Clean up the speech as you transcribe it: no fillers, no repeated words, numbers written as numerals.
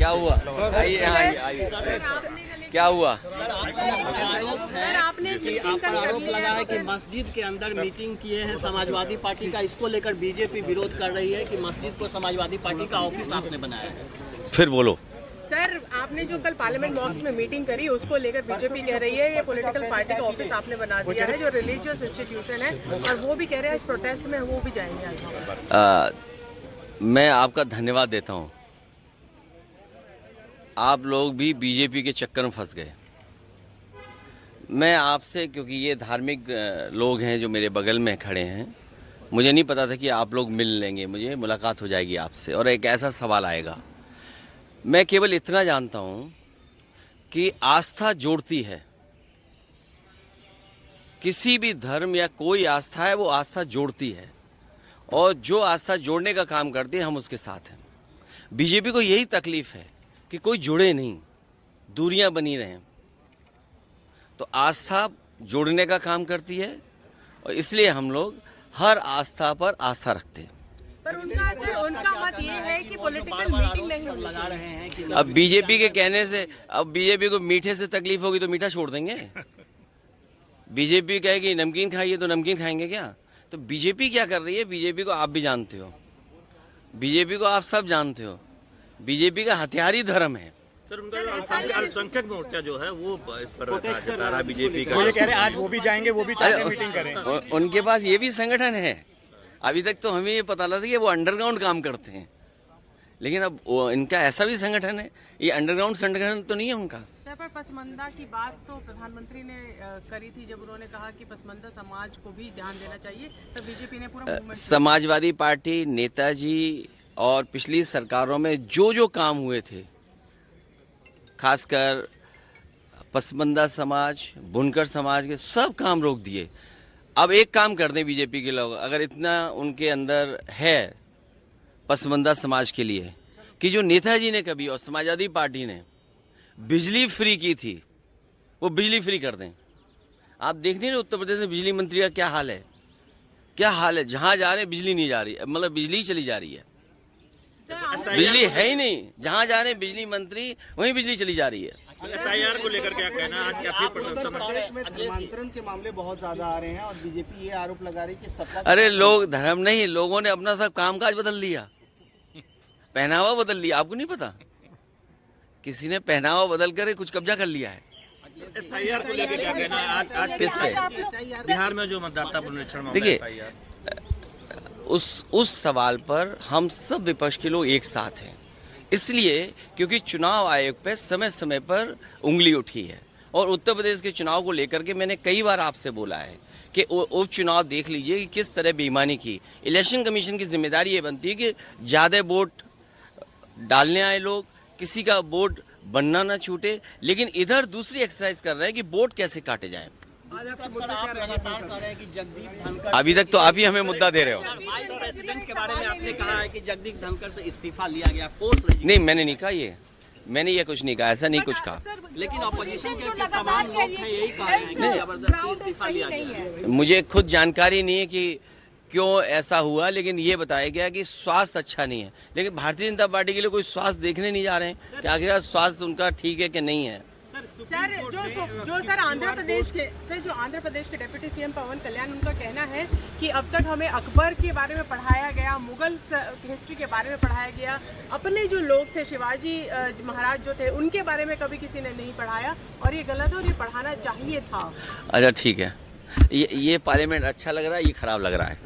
क्या हुआ? आइए आइए। क्या हुआ? सर आपने आरोप लगा है कि मस्जिद के अंदर मीटिंग किए हैं समाजवादी पार्टी का, इसको लेकर बीजेपी विरोध कर रही है कि मस्जिद को समाजवादी पार्टी का ऑफिस आपने बनाया है। फिर बोलो सर, आपने जो कल पार्लियामेंट बॉक्स में मीटिंग करी उसको लेकर बीजेपी कह रही है ये पॉलिटिकल पार्टी का ऑफिस आपने बना दिया है, जो रिलीजियस इंस्टीट्यूशन है, और वो भी कह रहे हैं आज प्रोटेस्ट में वो भी जाएंगे आज। मैं आपका धन्यवाद देता हूँ। आप लोग भी बीजेपी के चक्कर में फंस गए। मैं आपसे, क्योंकि ये धार्मिक लोग हैं जो मेरे बगल में खड़े हैं, मुझे नहीं पता था कि आप लोग मिल लेंगे, मुझे मुलाकात हो जाएगी आपसे और एक ऐसा सवाल आएगा। मैं केवल इतना जानता हूँ कि आस्था जोड़ती है। किसी भी धर्म या कोई आस्था है, वो आस्था जोड़ती है, और जो आस्था जोड़ने का काम करती है हम उसके साथ हैं। बीजेपी को यही तकलीफ है कि कोई जुड़े नहीं, दूरियां बनी रहें। तो आस्था जोड़ने का काम करती है, और इसलिए हम लोग हर आस्था पर आस्था रखते हैं। पर उनका मत ये है कि पॉलिटिकल मीटिंग नहीं होनी लगा रहे हैं कि अब बीजेपी के कहने से, अब बीजेपी को मीठे से तकलीफ होगी तो मीठा छोड़ देंगे? बीजेपी कहेगी नमकीन खाइए तो नमकीन खाएंगे क्या? तो बीजेपी क्या कर रही है, बीजेपी को आप भी जानते हो, बीजेपी को आप सब जानते हो। बीजेपी का हथियार ही धर्म है। सर, उनका अल्पसंख्यक मोर्चा जो है वो इस पर जता रहा है बीजेपी का। वो ये कह रहे हैं आज वो भी जाएंगे, वो भी चाहते हैं मीटिंग करें। उनके पास ये भी संगठन है। अभी तक तो हमें ये पता लगा कि वो अंडरग्राउंड काम करते हैं, लेकिन अब इनका ऐसा भी संगठन है। ये अंडरग्राउंड संगठन तो नहीं है उनका। सर, पर पसमंदा की बात तो प्रधानमंत्री ने करी थी जब उन्होंने कहा कि पसमंदा समाज को भी ध्यान देना चाहिए, तो बीजेपी ने पूरा समाजवादी पार्टी, नेताजी और पिछली सरकारों में जो जो काम हुए थे, खासकर पसमंदा समाज, बुनकर समाज के सब काम रोक दिए। अब एक काम कर दें बीजेपी के लोग, अगर इतना उनके अंदर है पसमंदा समाज के लिए, कि जो नेताजी ने कभी और समाजवादी पार्टी ने बिजली फ्री की थी, वो बिजली फ्री कर दें। आप देख नहीं रहे उत्तर प्रदेश में बिजली मंत्री का क्या हाल है? क्या हाल है? जहां जा रहे हैं बिजली नहीं जा रही, मतलब बिजली चली जा रही है, बिजली है ही नहीं। जहां जा रहे हैं बिजली मंत्री, वहीं बिजली चली जा रही है। SIR को लेकर क्या कहना है? आज काफी प्रदेश में धर्मांतरण के मामले बहुत ज्यादा आ रहे हैं और बीजेपी ये आरोप लगा रही है कि सत्ता। अरे लोग धर्म नहीं, लोगों ने अपना सब कामकाज बदल लिया, पहनावा बदल लिया। आपको नहीं पता? किसी ने पहनावा बदल कर कुछ कब्जा कर लिया है। SIR को लेकर क्या कहना है? आज किस पे? बिहार में जो मतदाता पुनरीक्षण, देखिए, उस सवाल पर हम सब विपक्ष के लोग एक साथ हैं, इसलिए क्योंकि चुनाव आयोग पे समय समय पर उंगली उठी है। और उत्तर प्रदेश के चुनाव को लेकर के मैंने कई बार आपसे बोला है कि उपचुनाव देख लीजिए कि किस तरह बेईमानी की। इलेक्शन कमीशन की जिम्मेदारी ये बनती है कि ज़्यादा वोट डालने आए लोग, किसी का वोट बनना ना छूटे, लेकिन इधर दूसरी एक्सरसाइज कर रहे हैं कि वोट कैसे काटे जाएं। अभी तक तो आप ही हमें मुद्दा दे रहे हो। वाइस प्रेसिडेंट के बारे में आपने कहा है कि जगदीप धनखड़ से इस्तीफा लिया गया, फोर्स नहीं, मैंने नहीं कहा ये, मैंने ये कुछ नहीं कहा, ऐसा नहीं कुछ कहा। लेकिन ऑपोजिशन के तमाम लोग हैं यही कह रहे हैं कि जबरदस्ती इस्तीफा लिया गया। मुझे खुद जानकारी नहीं है कि क्यों ऐसा हुआ, लेकिन ये बताया गया कि स्वास्थ्य अच्छा नहीं है। लेकिन भारतीय जनता पार्टी के लिए कोई स्वास्थ्य देखने नहीं जा रहे हैं कि आखिर स्वास्थ्य उनका ठीक है कि नहीं है। सर, जो आंध्र प्रदेश के डिप्टी सीएम पवन कल्याण, उनका कहना है कि अब तक हमें अकबर के बारे में पढ़ाया गया, मुगल हिस्ट्री के बारे में पढ़ाया गया, अपने जो लोग थे शिवाजी महाराज जो थे उनके बारे में कभी किसी ने नहीं पढ़ाया, और ये गलत है और ये पढ़ाना चाहिए था। अच्छा ठीक है, ये पार्लियामेंट अच्छा लग रहा है, ये खराब लग रहा है।